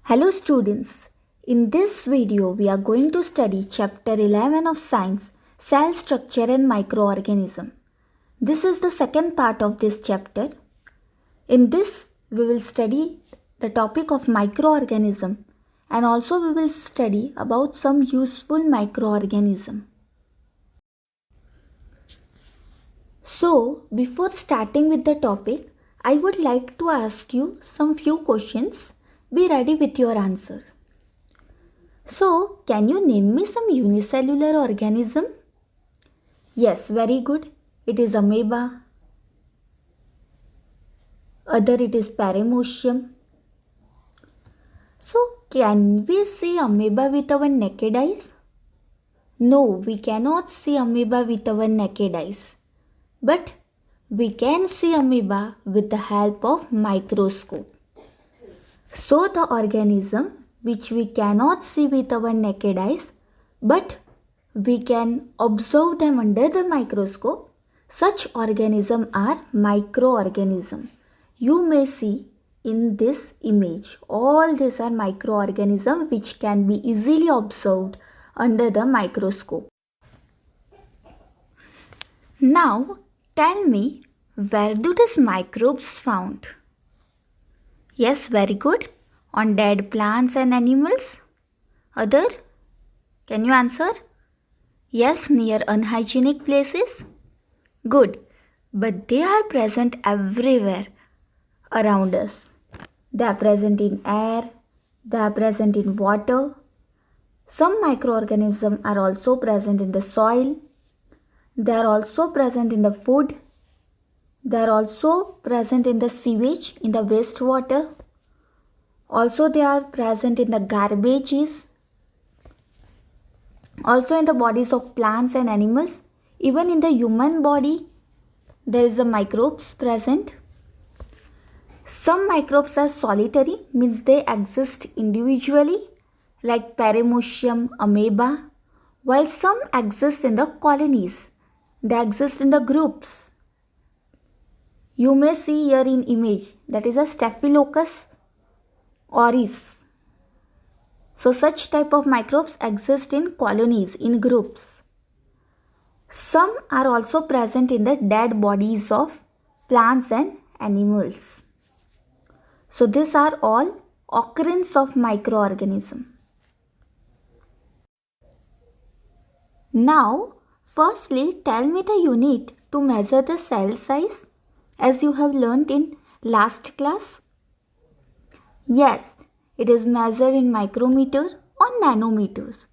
Hello students, in this video we are going to study chapter 11 of science, cell structure and microorganism. This is the second part of this chapter. In this we will study the topic of microorganism and also we will study about some useful microorganism. So before starting with the topic, I would like to ask you some few questions. Be ready with your answer. So, can you name me some unicellular organism? Yes, very good. It is amoeba. Other it is paramecium. So, can we see amoeba with our naked eyes? No, we cannot see amoeba with our naked eyes. But we can see amoeba with the help of microscope. So the organism which we cannot see with our naked eyes, but we can observe them under the microscope, such organisms are microorganisms. You may see in this image, all these are microorganisms which can be easily observed under the microscope. Now tell me, where do these microbes found? Yes, very good. On dead plants and animals. Other? Can you answer? Yes, near unhygienic places. Good. But they are present everywhere around us. They are present in air. They are present in water. Some microorganisms are also present in the soil. They are also present in the food. They are also present in the sewage, in the wastewater. Also they are present in the garbages. Also in the bodies of plants and animals. Even in the human body, there is a microbes present. Some microbes are solitary, means they exist individually, like paramecium, amoeba, while some exist in the colonies. They exist in the groups. You may see here in image, that is a Staphylococcus aureus. So such type of microbes exist in colonies, in groups. Some are also present in the dead bodies of plants and animals. So these are all occurrence of microorganism. Now firstly tell me the unit to measure the cell size, as you have learnt in last class. Yes, it is measured in micrometer or nanometers.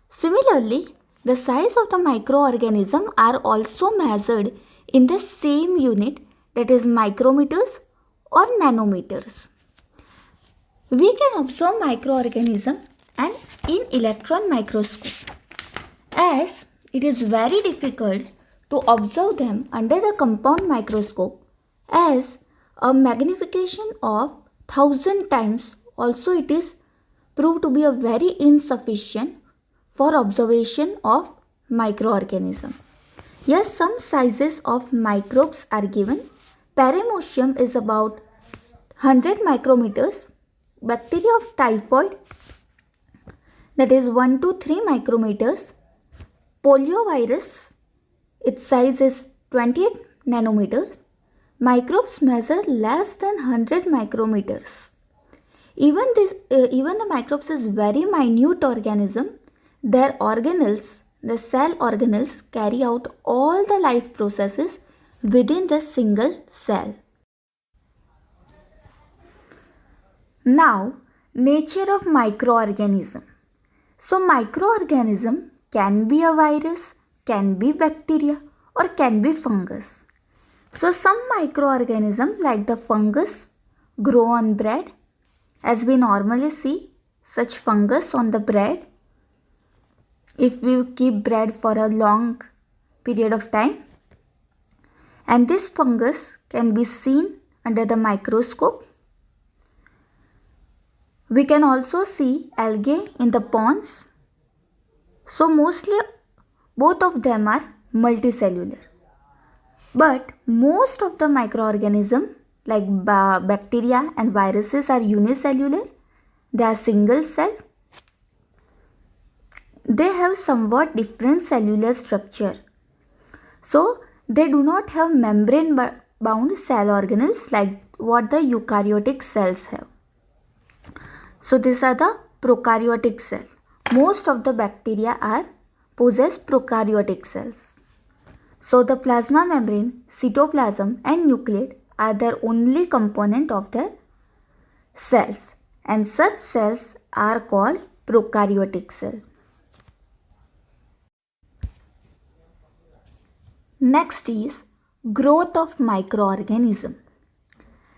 Similarly, the size of the microorganism are also measured in the same unit, that is micrometers or nanometers. We can observe microorganism and in electron microscope, as it is very difficult to observe them under the compound microscope, as a magnification of 1000 times also it is proved to be a very insufficient for observation of microorganism. Yes, some sizes of microbes are given. Paramecium is about 100 micrometers. Bacteria of typhoid, that is 1 to 3 micrometers. Poliovirus, its size is 28 nanometers. Microbes measure less than 100 micrometers. Even the microbes is very minute organism. Their organelles, the cell organelles, carry out all the life processes within the single cell. Now, nature of microorganism. So microorganism can be a virus, can be bacteria, or can be fungus. So some microorganisms like the fungus grow on bread, as we normally see such fungus on the bread if we keep bread for a long period of time. And this fungus can be seen under the microscope. We can also see algae in the ponds. So mostly both of them are multicellular. But most of the microorganisms like bacteria and viruses are unicellular. They are single cell. They have somewhat different cellular structure. So, they do not have membrane bound cell organelles like what the eukaryotic cells have. So, these are the prokaryotic cells. Most of the bacteria possess prokaryotic cells. So, the plasma membrane, cytoplasm and nucleate are the only component of their cells, and such cells are called prokaryotic cells. Next is growth of microorganism.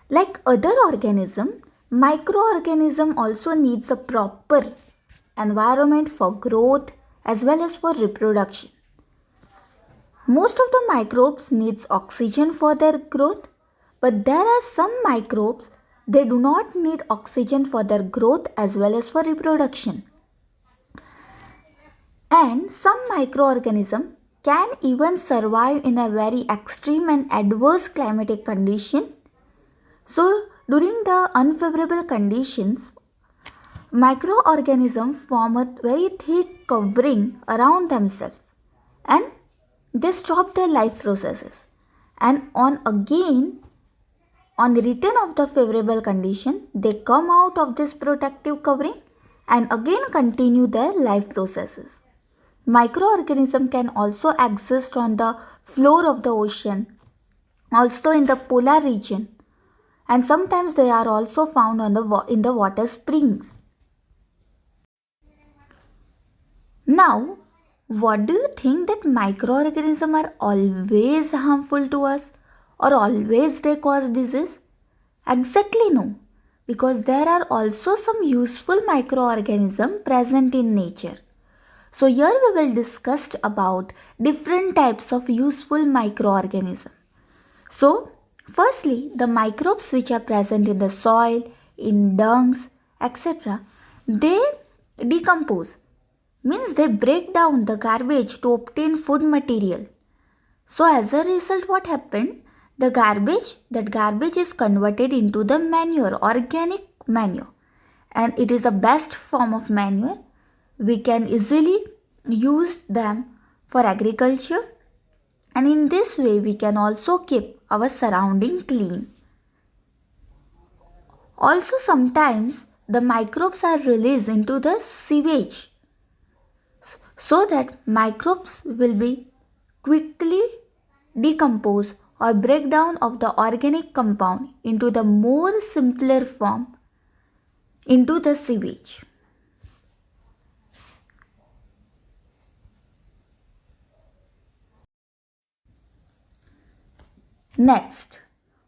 Like other organism, microorganism also needs a proper environment for growth as well as for reproduction. Most of the microbes needs oxygen for their growth, but there are some microbes they do not need oxygen for their growth as well as for reproduction. And some microorganisms can even survive in a very extreme and adverse climatic condition. So, during the unfavorable conditions, microorganisms form a very thick covering around themselves and they stop their life processes. And on return of the favorable condition, they come out of this protective covering and again continue their life processes. Microorganisms can also exist on the floor of the ocean, also in the polar region, and sometimes they are also found in the water springs. Now, what do you think that microorganisms are always harmful to us or always they cause disease? Exactly no, because there are also some useful microorganisms present in nature. So here we will discuss about different types of useful microorganisms. So firstly, the microbes which are present in the soil, in dungs, etc. they decompose, means they break down the garbage to obtain food material. So as a result, what happened? That garbage is converted into the manure, organic manure, and it is the best form of manure. We can easily use them for agriculture, and in this way we can also keep our surrounding clean. Also sometimes the microbes are released into the sewage so that microbes will be quickly decompose or break down of the organic compound into the more simpler form into the sewage. Next,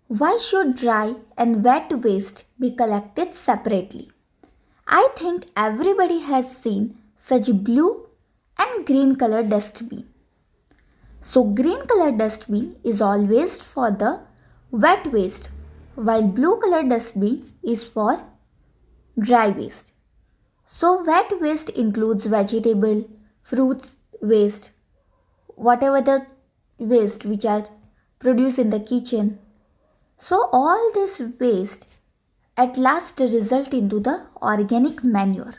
why should dry and wet waste be collected separately? I think everybody has seen such blue and green color dustbin. So green color dustbin is always for the wet waste, while blue color dustbin is for dry waste. So wet waste includes vegetable, fruits waste, whatever the waste which are produced in the kitchen. So all this waste at last result into the organic manure,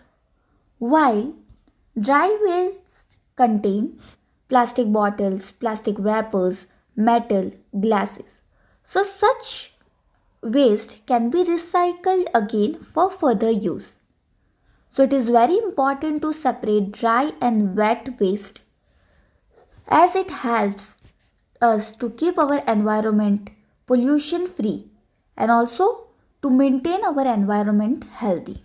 while dry waste contain plastic bottles, plastic wrappers, metal, glasses. So such waste can be recycled again for further use. So it is very important to separate dry and wet waste as it helps us to keep our environment pollution free and also to maintain our environment healthy.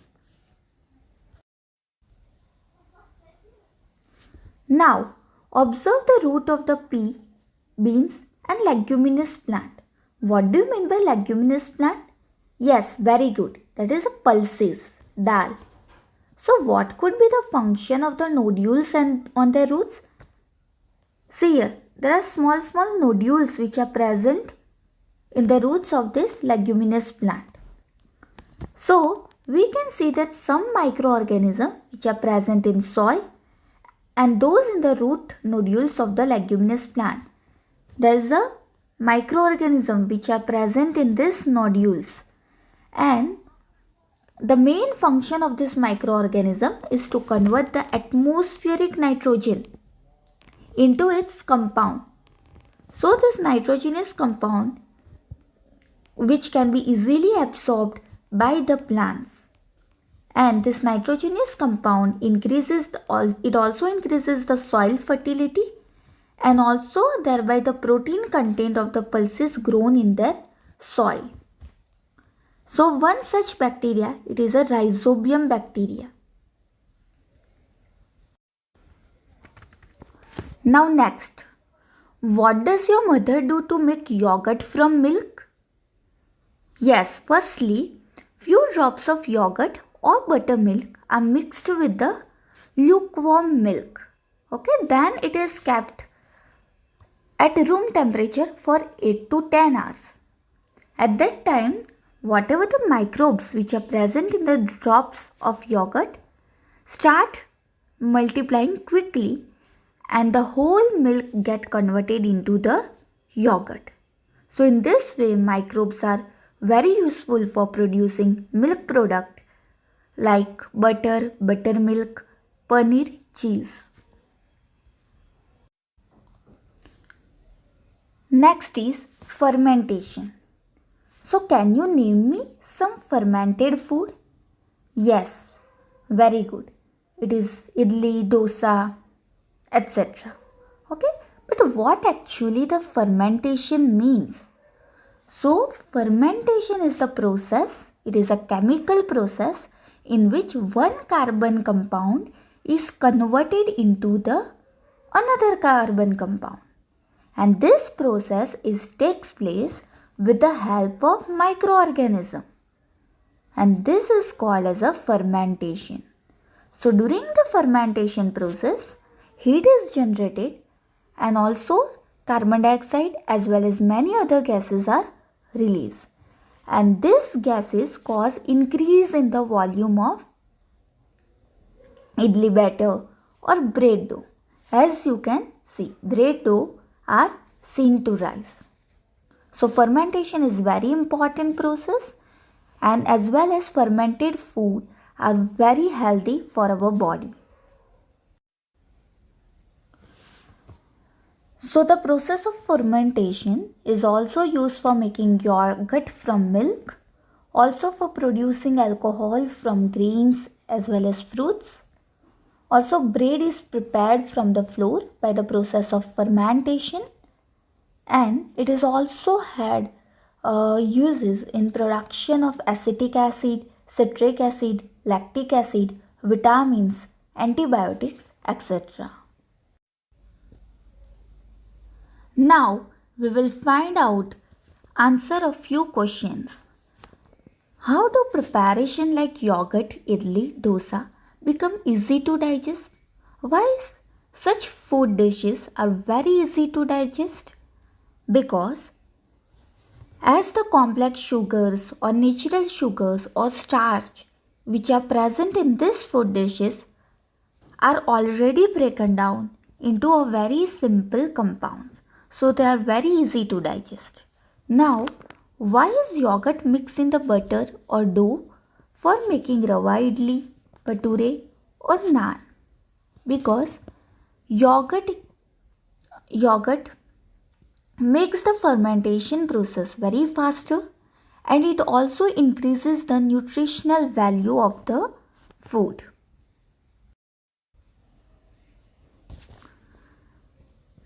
Now, observe the root of the pea, beans and leguminous plant. What do you mean by leguminous plant? Yes, very good. That is a pulses, dal. So what could be the function of the nodules and on their roots? See here, there are small nodules which are present in the roots of this leguminous plant. So we can see that some microorganisms which are present in soil and those in the root nodules of the leguminous plant. There is a microorganism which are present in these nodules, and the main function of this microorganism is to convert the atmospheric nitrogen into its compound. So this nitrogenous compound which can be easily absorbed by the plants, and this nitrogenous compound it also increases the soil fertility and also thereby the protein content of the pulses grown in their soil. So one such bacteria, it is a rhizobium bacteria. Now next, what does your mother do to make yogurt from milk? Yes, firstly, few drops of yogurt or buttermilk are mixed with the lukewarm milk. Okay, then it is kept at room temperature for 8 to 10 hours. At that time, whatever the microbes which are present in the drops of yogurt start multiplying quickly and the whole milk get converted into the yogurt. So in this way, microbes are very useful for producing milk product like butter, buttermilk, paneer, cheese. Next is fermentation. So can you name me some fermented food? Yes, very good. It is idli, dosa, etc. Okay, but what actually the fermentation means? So fermentation is the process, it is a chemical process in which one carbon compound is converted into the another carbon compound. And this process takes place with the help of microorganism. And this is called as a fermentation. So during the fermentation process, heat is generated and also carbon dioxide as well as many other gases are released. And these gases cause increase in the volume of idli batter or bread dough. As you can see, bread dough are seen to rise. So fermentation is very important process, and as well as fermented food are very healthy for our body. So the process of fermentation is also used for making yogurt from milk, also for producing alcohol from grains as well as fruits. Also bread is prepared from the flour by the process of fermentation, and it is also had uses in production of acetic acid, citric acid, lactic acid, vitamins, antibiotics, etc. Now we will find out answer a few questions. How do preparation like yogurt, idli, dosa become easy to digest? Why such food dishes are very easy to digest? Because as the complex sugars or natural sugars or starch which are present in these food dishes are already broken down into a very simple compounds. So they are very easy to digest. Now, why is yogurt mixed in the butter or dough for making rava idli, bhature or naan? Because yogurt makes the fermentation process very faster, and it also increases the nutritional value of the food.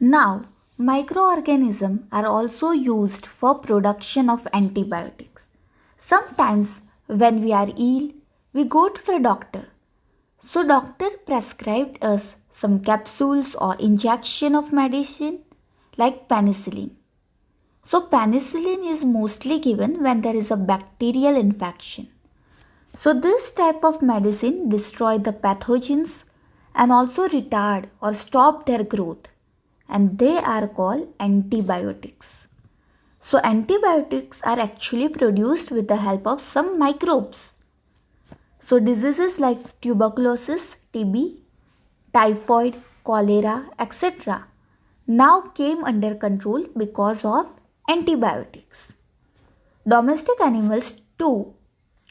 Now, microorganisms are also used for production of antibiotics. Sometimes when we are ill, we go to the doctor. So doctor prescribed us some capsules or injection of medicine like penicillin. So penicillin is mostly given when there is a bacterial infection. So this type of medicine destroy the pathogens and also retard or stop their growth, and they are called antibiotics. So antibiotics are actually produced with the help of some microbes. So diseases like tuberculosis, TB, typhoid, cholera, etc. now came under control because of antibiotics. Domestic animals too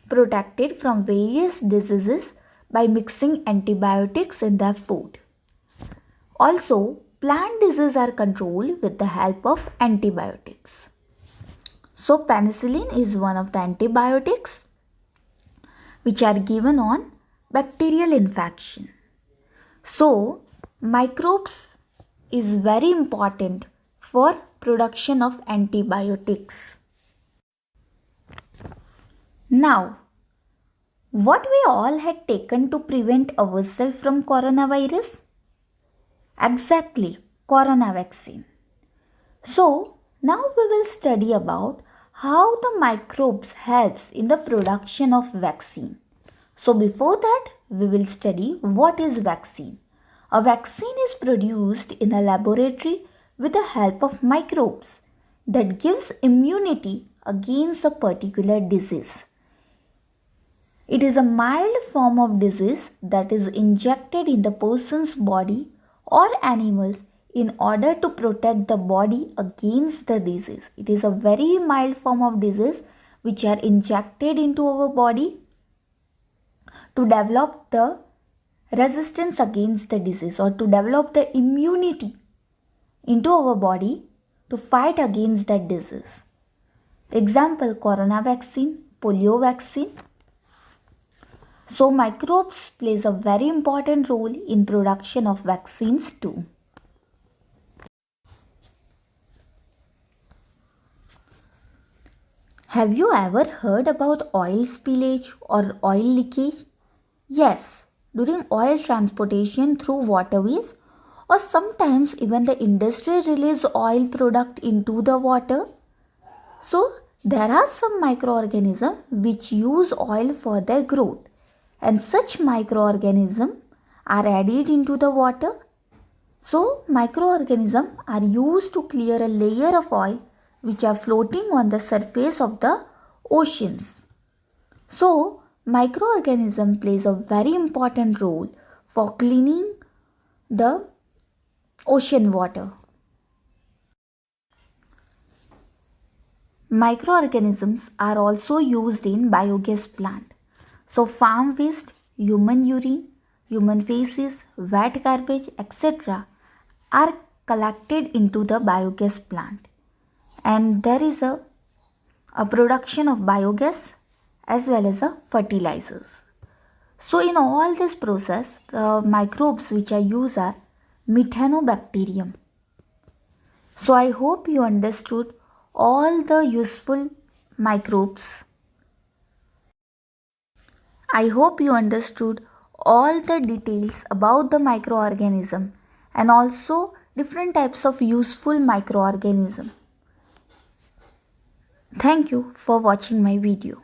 protected from various diseases by mixing antibiotics in their food. Also, plant diseases are controlled with the help of antibiotics. So, penicillin is one of the antibiotics which are given on bacterial infection. So, microbes is very important for production of antibiotics. Now, what we all had taken to prevent ourselves from coronavirus? Exactly, corona vaccine. So, now we will study about how the microbes helps in the production of vaccine. So, before that, we will study what is vaccine. A vaccine is produced in a laboratory with the help of microbes that gives immunity against a particular disease. It is a mild form of disease that is injected in the person's body or animals in order to protect the body against the disease. It is a very mild form of disease which are injected into our body to develop the resistance against the disease or to develop the immunity into our body to fight against that disease. Example, corona vaccine, polio vaccine. So microbes plays a very important role in production of vaccines too. Have you ever heard about oil spillage or oil leakage? Yes, during oil transportation through waterways or sometimes even the industry release oil product into the water. So there are some microorganisms which use oil for their growth. And such microorganisms are added into the water. So, microorganisms are used to clear a layer of oil which are floating on the surface of the oceans. So, microorganism plays a very important role for cleaning the ocean water. Microorganisms are also used in biogas plant. So farm waste, human urine, human feces, wet garbage, etc. are collected into the biogas plant. And there is a production of biogas as well as a fertilizers. So in all this process, the microbes which I use are methanobacterium. So I hope you understood all the useful microbes. I hope you understood all the details about the microorganism and also different types of useful microorganism. Thank you for watching my video.